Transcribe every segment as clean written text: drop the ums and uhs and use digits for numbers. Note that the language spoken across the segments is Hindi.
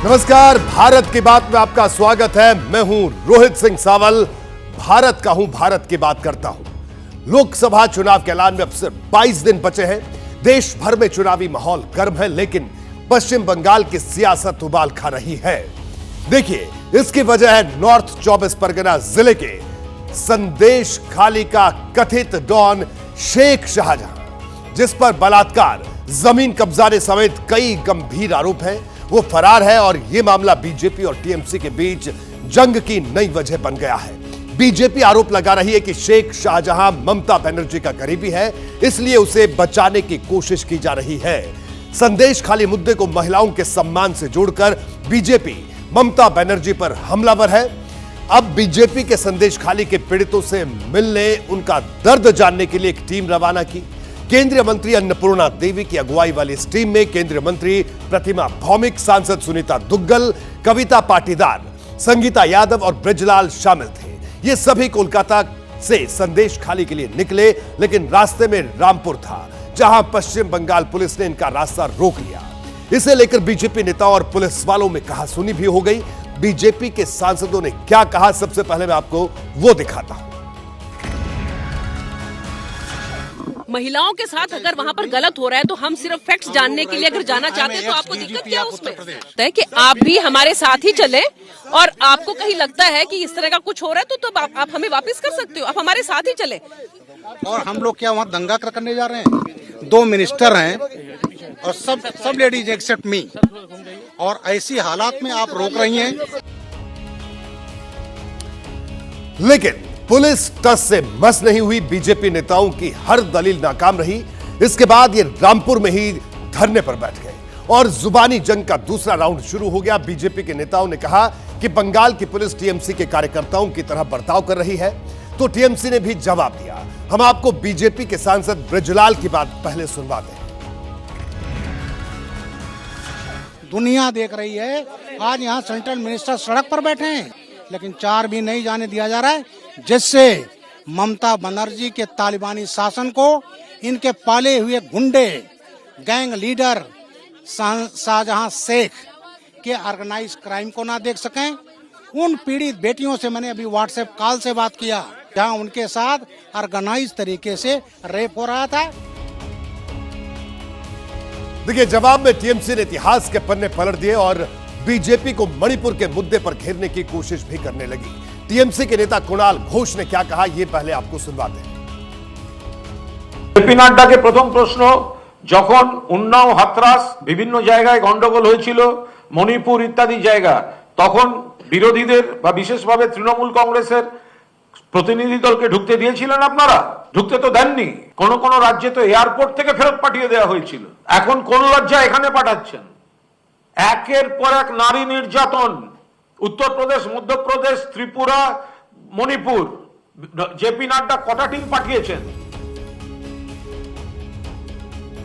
नमस्कार, भारत की बात में आपका स्वागत है। मैं हूं रोहित सिंह सावल, भारत का हूं, भारत की बात करता हूं। लोकसभा चुनाव के ऐलान में अब सिर्फ 22 दिन बचे हैं। देश भर में चुनावी माहौल गर्म है, लेकिन पश्चिम बंगाल की सियासत उबाल खा रही है। देखिए, इसकी वजह है नॉर्थ 24 परगना जिले के संदेश खाली का कथित डॉन शेख शाहजहां, जिस पर बलात्कार, जमीन कब्जाने समेत कई गंभीर आरोप हैं। वो फरार है और यह मामला बीजेपी और टीएमसी के बीच जंग की नई वजह बन गया है। बीजेपी आरोप लगा रही है कि शेख शाहजहां ममता बनर्जी का करीबी है, इसलिए उसे बचाने की कोशिश की जा रही है। संदेश खाली मुद्दे को महिलाओं के सम्मान से जोड़कर बीजेपी ममता बनर्जी पर हमलावर है। अब बीजेपी के संदेश खाली के पीड़ितों से मिलने, उनका दर्द जानने के लिए एक टीम रवाना की। केंद्रीय मंत्री अन्नपूर्णा देवी की अगुवाई वाली इस टीम में केंद्रीय मंत्री प्रतिमा भौमिक, सांसद सुनीता दुग्गल, कविता पाटीदार, संगीता यादव और ब्रिजलाल शामिल थे। ये सभी कोलकाता से संदेश खाली के लिए निकले, लेकिन रास्ते में रामपुर था, जहां पश्चिम बंगाल पुलिस ने इनका रास्ता रोक लिया। इसे लेकर बीजेपी नेताओं और पुलिस वालों में कहासुनी भी हो गई। बीजेपी के सांसदों ने क्या कहा, सबसे पहले मैं आपको वो दिखाता हूं। महिलाओं के साथ अगर वहाँ पर गलत हो रहा है तो हम सिर्फ फैक्ट्स जानने के लिए अगर जाना चाहते हैं तो आपको दिक्कत क्या उसमें है कि आप भी हमारे साथ ही चले, और आपको कहीं लगता है कि इस तरह का कुछ हो रहा है तो आप हमें वापस कर सकते हो, आप हमारे साथ ही चले। और हम लोग क्या वहाँ दंगा करने जा रहे हैं? 2 मिनिस्टर हैं और सब लेडीज एक्सेप्ट मी, और ऐसी हालात में आप रोक रही हैं। लेकिन पुलिस टस से मस नहीं हुई। बीजेपी नेताओं की हर दलील नाकाम रही। इसके बाद ये रामपुर में ही धरने पर बैठ गए और जुबानी जंग का दूसरा राउंड शुरू हो गया। बीजेपी के नेताओं ने कहा कि बंगाल की पुलिस टीएमसी के कार्यकर्ताओं की तरह बर्ताव कर रही है, तो टीएमसी ने भी जवाब दिया। हम आपको बीजेपी के सांसद ब्रिजलाल की बात पहले सुनवाते हैं। दुनिया देख रही है, आज यहाँ सेंट्रल मिनिस्टर सड़क पर बैठे हैं, लेकिन 4 भी नहीं जाने दिया जा रहा है, जिससे ममता बनर्जी के तालिबानी शासन को इनके पाले हुए गुंडे, गैंग लीडर शाहजहां शेख के ऑर्गेनाइज क्राइम को ना देख सकें। उन पीड़ित बेटियों से मैंने अभी व्हाट्सएप कॉल से बात किया, जहां उनके साथ ऑर्गेनाइज तरीके से रेप हो रहा था। देखिए, जवाब में टीएमसी ने इतिहास के पन्ने पलट दिए और बीजेपी को मणिपुर के मुद्दे पर घेरने की कोशिश भी करने लगी। टीएमसी के नेता कुणाल घोष ने क्या कहा, यह पहले आपको सुनवाते हैं। জেপি নাড্ডাকে প্রথম প্রশ্ন, যখন উন্নাও, হাতরাস, বিভিন্ন জায়গায় গন্ডগোল হয়েছিল, মণিপুর ইত্যাদি জায়গা, তখন বিরোধীদের বা বিশেষভাবে তৃণমূল কংগ্রেসের প্রতিনিধি দলকে ঢুকতে দিয়েছিলেন আপনারা? ঢুকতে তো দেননি। কোন কোন রাজ্যে তো এয়ারপোর্ট থেকে ফেরত পাঠিয়ে দেওয়া হয়েছিল। এখন কোন লজ্জা এখানে পাঠাচ্ছেন? একের পর এক নারী নির্যাতন, उत्तर मध्य प्रदेश, त्रिपुरा, मणिपुर, जेपी नड्डा कटा टीम पाठिয়েছেন।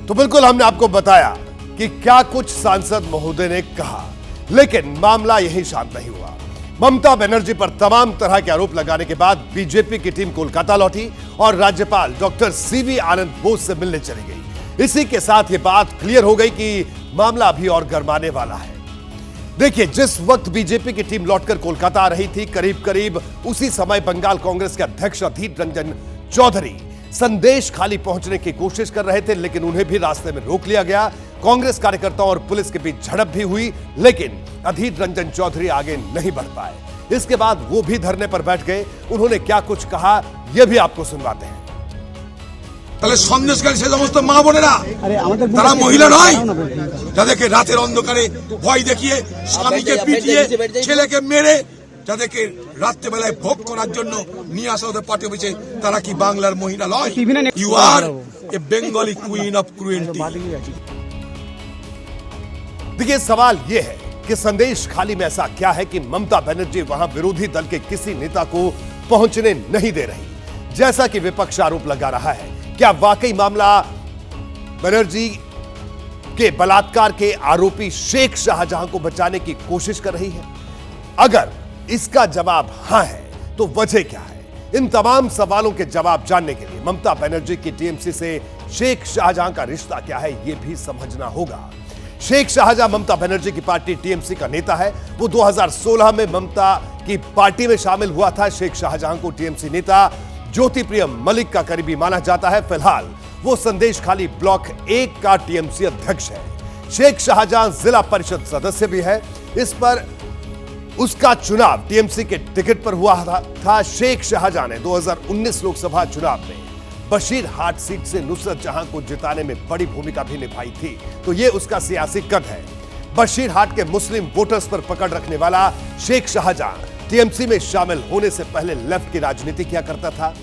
तो बिल्कुल हमने आपको बताया कि क्या कुछ सांसद महोदय ने कहा, लेकिन मामला यही शांत नहीं हुआ। ममता बनर्जी पर तमाम तरह के आरोप लगाने के बाद बीजेपी की टीम कोलकाता लौटी और राज्यपाल डॉक्टर सीवी आनंद बोस से मिलने चली गई। इसी के साथ यह बात क्लियर हो गई कि मामला अभी और गरमाने वाला है। देखिए, जिस वक्त बीजेपी की टीम लौटकर कोलकाता आ रही थी, करीब करीब उसी समय बंगाल कांग्रेस के अध्यक्ष अधीर रंजन चौधरी संदेश खाली पहुंचने की कोशिश कर रहे थे, लेकिन उन्हें भी रास्ते में रोक लिया गया। कांग्रेस कार्यकर्ताओं और पुलिस के बीच झड़प भी हुई, लेकिन अधीर रंजन चौधरी आगे नहीं बढ़ पाए। इसके बाद वो भी धरने पर बैठ गए। उन्होंने क्या कुछ कहा, यह भी आपको सुनवाते हैं। তাহলে সন্দেশকারী সে সমস্ত মা বোনেরা তারা মহিলা নয়, যাদেরকে রাতের অন্ধকারে ভয় দেখিয়ে, স্বামীকে পিটিয়ে, ছেলেকে মেরে, যাদেরকে রাত্রেবেলায় ভোগ করার জন্য নিয়ে আসা ওদের পার্টি অফিসে, তারা কি বাংলার মহিলা নয়? You are a Bengali queen of cruelty. देखिए, सवाल यह है कि संदेश खाली में ऐसा क्या है कि ममता बनर्जी वहां विरोधी दल के किसी नेता को पहुंचने नहीं दे रही, जैसा कि विपक्ष आरोप लगा रहा है। क्या वाकई मामला बनर्जी के बलात्कार के आरोपी शेख शाहजहां को बचाने की कोशिश कर रही है? अगर इसका जवाब हां है, तो वजह क्या है? इन तमाम सवालों के जवाब जानने के लिए ममता बनर्जी की टीएमसी से शेख शाहजहां का रिश्ता क्या है, यह भी समझना होगा। शेख शाहजहां ममता बनर्जी की पार्टी टीएमसी का नेता है। वो 2016 में ममता की पार्टी में शामिल हुआ था। शेख शाहजहां को टीएमसी नेता ज्योति प्रिय मलिक का करीबी माना जाता है। फिलहाल वो संदेश खाली ब्लॉक 1 का टीएमसी अध्यक्ष है। शेख शाहजहां जिला परिषद सदस्य भी है। इस पर उसका चुनाव टीएमसी के टिकट पर हुआ था। शेख शाहजहां ने 2019 लोकसभा चुनाव में बशीरहाट सीट से नुसरत जहां को जिताने में बड़ी भूमिका भी निभाई थी। तो यह उसका सियासी कद है। बशीरहाट के मुस्लिम वोटर्स पर पकड़ रखने वाला शेख शाहजहां टीएमसी में शामिल होने से पहले लेफ्ट की राजनीति किया करता था।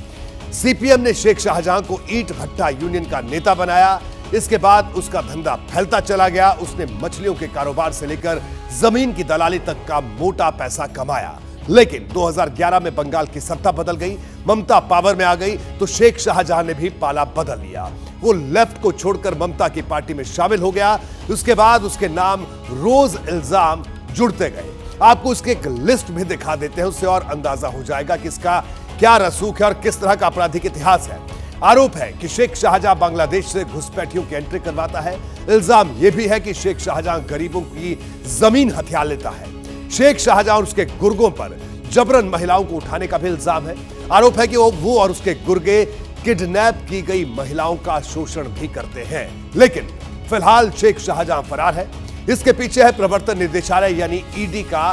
सीपीएम ने शेख शाहजहां को ईंट भट्टा यूनियन का नेता बनाया। इसके बाद उसका धंधा फैलता चला गया। उसने मछलियों के कारोबार से लेकर जमीन की दलाली तक का मोटा पैसा कमाया। लेकिन 2011 में बंगाल की सत्ता बदल गई, ममता पावर में आ गई तो शेख शाहजहां ने भी पाला बदल लिया। वो लेफ्ट को छोड़कर ममता की पार्टी में शामिल हो गया। उसके बाद उसके नाम रोज इल्जाम जुड़ते गए। आपको उसके एक लिस्ट भी दिखा देते हैं, उससे और अंदाजा हो जाएगा कि इसका क्या रसूख है और किस तरह का आपराधिक इतिहास है। आरोप है कि शेख शाहजहां बांग्लादेश से घुसपैठियों की एंट्री करवाता है। इल्जाम यह भी है कि शेख शाहजहां गरीबों की जमीन हथिया लेता है। शेख शाहजहां और उसके गुर्गों पर जबरन महिलाओं को उठाने का भी इल्जाम है। आरोप है कि वो और उसके गुर्गे किडनैप की गई महिलाओं का शोषण भी करते हैं। लेकिन फिलहाल शेख शाहजहां फरार है। इसके पीछे है प्रवर्तन निदेशालय यानी ईडी का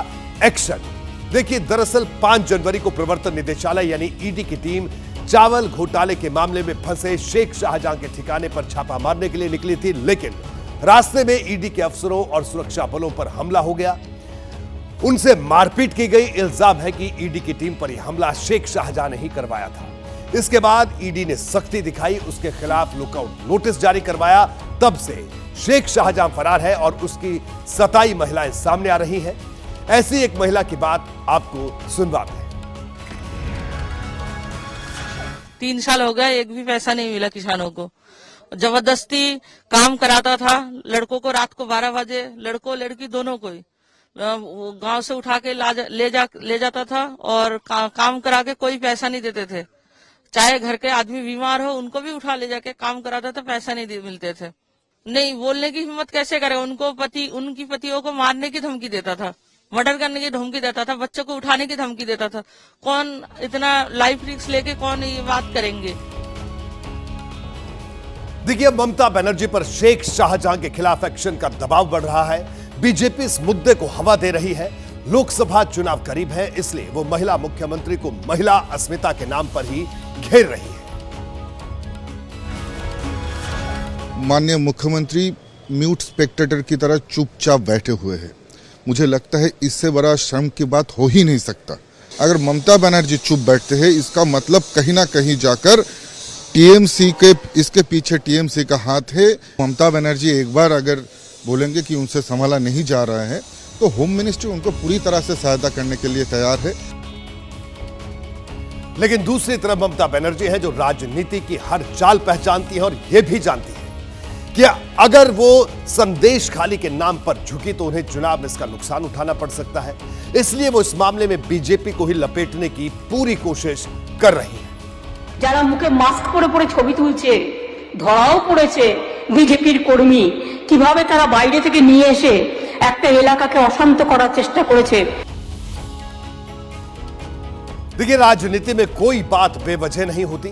एक्शन। देखिए, दरअसल 5 जनवरी को प्रवर्तन निदेशालय यानी ईडी की टीम चावल घोटाले के मामले में फंसे शेख शाहजहां के ठिकाने पर छापा मारने के लिए निकली थी। लेकिन रास्ते में ईडी के अफसरों और सुरक्षा बलों पर हमला हो गया, उनसे मारपीट की गई। इल्जाम है कि ईडी की टीम पर यह हमला शेख शाहजहां ने ही करवाया था। इसके बाद ईडी ने सख्ती दिखाई, उसके खिलाफ लुकआउट नोटिस जारी करवाया। तब से शेख शाहजहां फरार है और उसकी 27 महिलाएं सामने आ रही हैं। ऐसी एक महिला की बात आपको सुनवाते हैं। 3 साल हो गया, एक भी पैसा नहीं मिला किसानों को। जबरदस्ती काम कराता था लड़कों को। रात को 12 बजे लड़कों लड़की दोनों को ही गांव से उठा के ले जाता था और काम करा के कोई पैसा नहीं देते थे। चाहे घर के आदमी बीमार हो उनको भी उठा ले जाके काम कराता था, पैसा नहीं मिलते थे। नहीं बोलने की हिम्मत कैसे करे। उनकी पतियों को मारने की धमकी देता था, मर्डर करने की धमकी देता था, बच्चों को उठाने की धमकी देता था। कौन इतना लाइफ रिस्क लेके कौन ये बात करेंगे। देखिए, ममता बनर्जी पर शेख शाहजहां के खिलाफ एक्शन का दबाव बढ़ रहा है। बीजेपी इस मुद्दे को हवा दे रही है। लोकसभा चुनाव करीब है, इसलिए वो महिला मुख्यमंत्री को महिला अस्मिता के नाम पर ही घेर रही है। माननीय मुख्यमंत्री म्यूट स्पेक्टेटर की तरह चुपचाप बैठे हुए हैं। मुझे लगता है इससे बड़ा शर्म की बात हो ही नहीं सकता। अगर ममता बनर्जी चुप बैठते हैं, इसका मतलब कहीं ना कहीं जाकर टीएमसी के इसके पीछे टीएमसी का हाथ है। ममता बनर्जी एक बार अगर बोलेंगे कि उनसे संभाला नहीं जा रहा है तो होम मिनिस्ट्री उनको पूरी तरह से सहायता करने के लिए तैयार है। लेकिन दूसरी तरफ ममता बनर्जी है जो राजनीति की हर चाल पहचानती है और यह भी जानती है कि अगर वो संदेश खाली के नाम पर झुकी तो उन्हें चुनाव में इसका नुकसान उठाना पड़ सकता है। इसलिए वो इस मामले में बीजेपी को ही लपेटने की पूरी कोशिश कर रही है। যারা মুখে মাস্ক পরে পরে ছবি তুলছে, ধরাও পড়েছে বিজেপির কর্মী, কিভাবে তারা বাইরে থেকে নিয়ে এসে একটা এলাকাকে অশান্ত করার চেষ্টা করেছে। देखिए, राजनीति में कोई बात बेवजह नहीं होती।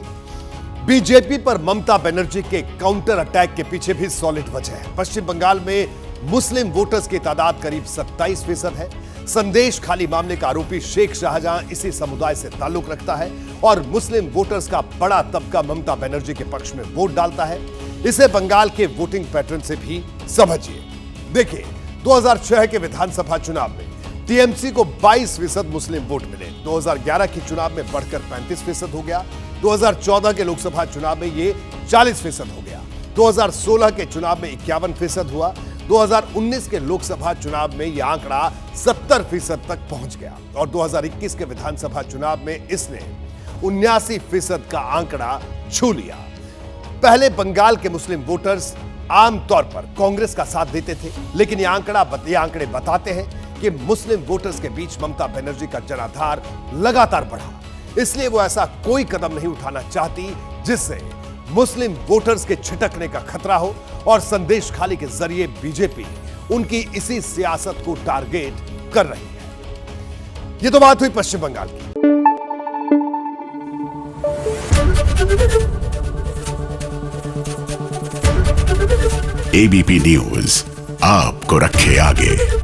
बीजेपी पर ममता बनर्जी के काउंटर अटैक के पीछे भी सॉलिड वजह है। पश्चिम बंगाल में मुस्लिम वोटर्स की तादाद करीब 27% है। संदेश खाली मामले का आरोपी शेख शाहजहां इसी समुदाय से ताल्लुक रखता है और मुस्लिम वोटर्स का बड़ा तबका ममता बनर्जी के पक्ष में वोट डालता है। इसे बंगाल के वोटिंग पैटर्न से भी समझिए। देखिए, 2006 के विधानसभा चुनाव में टीएमसी को 22% मुस्लिम वोट मिले। 2011 के चुनाव में बढ़कर 35% हो गया। 2014 के लोकसभा चुनाव में ये 40% हो गया। 2016 के चुनाव में 51% हुआ। 2019 के लोकसभा चुनाव में यह आंकड़ा 70% तक पहुंच गया और 2021 के विधानसभा चुनाव में इसने 79% का आंकड़ा छू लिया। पहले बंगाल के मुस्लिम वोटर्स आमतौर पर कांग्रेस का साथ देते थे, लेकिन ये आंकड़े बताते हैं कि मुस्लिम वोटर्स के बीच ममता बनर्जी का जनाधार लगातार बढ़ा। इसलिए वो ऐसा कोई कदम नहीं उठाना चाहती जिससे मुस्लिम वोटर्स के छिटकने का खतरा हो और संदेश खाली के जरिए बीजेपी उनकी इसी सियासत को टारगेट कर रही है। ये तो बात हुई पश्चिम बंगाल की। एबीपी न्यूज आपको रखे आगे।